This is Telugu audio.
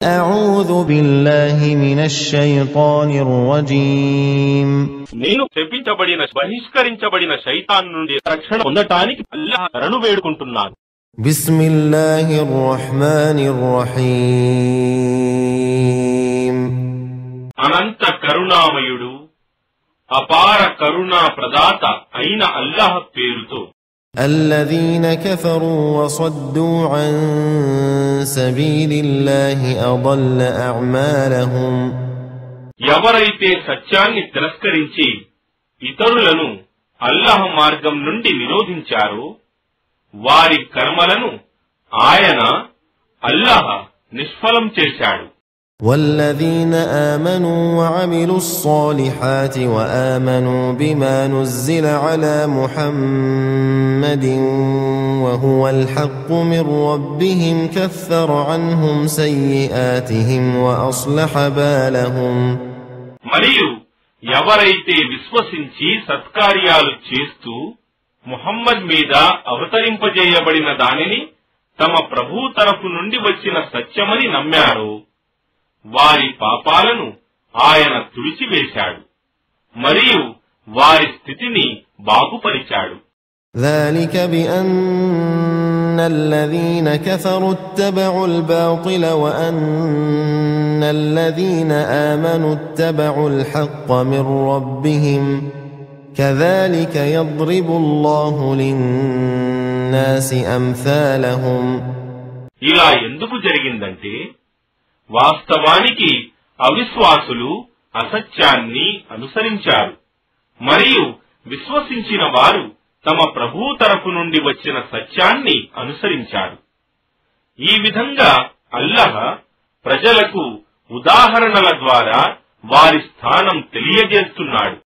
أعوذ بالله من الشيطان الرجيم నేను శపించబడిన బహిష్కరించబడిన శైతాన్ నుండి రక్షణ పొందటానికి అల్లాహ్ శరణు వేడుకుంటున్నాను. بسم الله الرحمن الرحيم అనంత కరుణామయుడు అపార కరుణా ప్రదాత అయిన అల్లాహ్ పేరుతో. الذين كفروا وصدوا عن سبيل الله أضل أعمالهم ఎవరైతే సత్యాన్ని తిరస్కరించి ఇతరులను అల్లాహ్ మార్గం నుండి నిరోధించారో వారి కర్మలను ఆయన అల్లాహ్ నిష్ఫలం చేశాడు. والذين آمنوا وعملوا الصالحات وآمنوا بما نزل على محمد وهو الحق من ربهم كفر عنهم سيئاتهم وأصلح بالهم మరియు ఎవరైతే విశ్వసించి సత్కార్యాలు చేస్తూ ముహమ్మద్ మీద అవతరింపజేయబడిన దానిని తమ ప్రభు తరఫు నుండి వచ్చిన సత్యమని నమ్మారో వారి పాపాలను ఆయన తుడిచివేశాడు మరియు వారి స్థితిని బాగుపరిచాడు. ذلك بأن الذين كفروا اتبعوا الباطل وأن الذين آمنوا اتبعوا الحق من ربهم كذلك يضرب الله للناس أمثالهم ఇలా ఎందుకు జరిగిందంటే వాస్తవానికి అవిశ్వాసులు అసత్యాన్ని అనుసరించారు మరియు విశ్వసించిన వారు తమ ప్రభు తరఫు నుండి వచ్చిన సత్యాన్ని అనుసరించారు. ఈ విధంగా అల్లాహ్ ప్రజలకు ఉదాహరణల ద్వారా వారి స్థానం తెలియజేస్తున్నాడు.